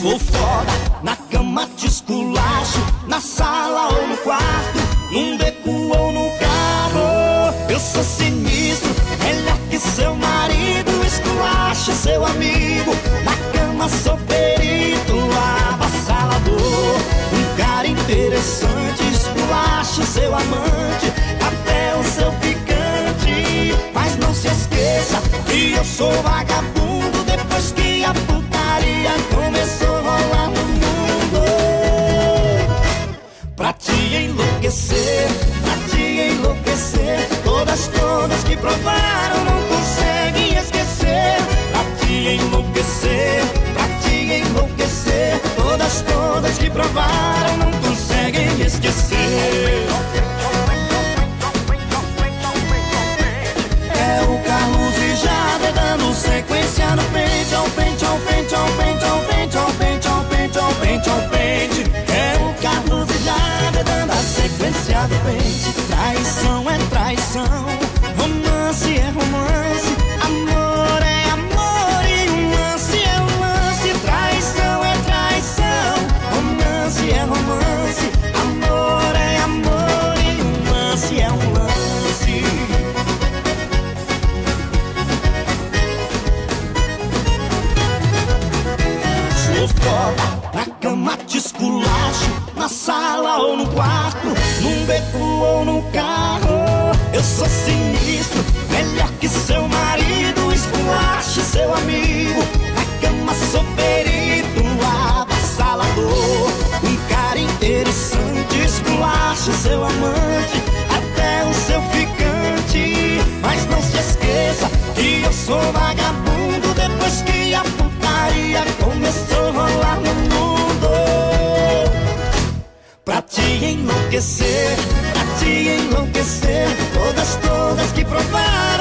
Sou foda, na cama te esculacho, na sala ou no quarto, num beco ou no carro. Eu sou sinistro, melhor que seu marido, esculacho seu amigo, na cama sou perito, avassalador. Um cara interessante, esculacho seu amante, até o seu ficante. Mas não se esqueça que eu sou vagabundo, depois que a putaria começou a rolar no mundo. Pra te enlouquecer, todas que provaram não conseguem esquecer. Pra te enlouquecer, todas que provaram não conseguem esquecer. É o Carlos e Jade dando sequência no pente, ao pente, ao pente, ao pente, ao pente, ao pente, ao pente, ao pente, ao pente. É o Carlos e Jade dando a sequência do pente. Traição é traição, romance é romance, amor é amor e um lance é um lance. Traição é traição, romance é romance, amor é amor e um lance é um lance. Sou foda, na cama te esculacho, na sala ou no quarto, num beco ou no carro. Eu sou sinistro, melhor que seu marido, esculacho seu amigo, na cama sou perito, avassalador. Um cara interessante, esculacho seu amante, até o seu ficante. Mas não se esqueça que eu sou vagabundo, depois que a putaria começou a rolar no mundo. Pra te enlouquecer, todas que provaram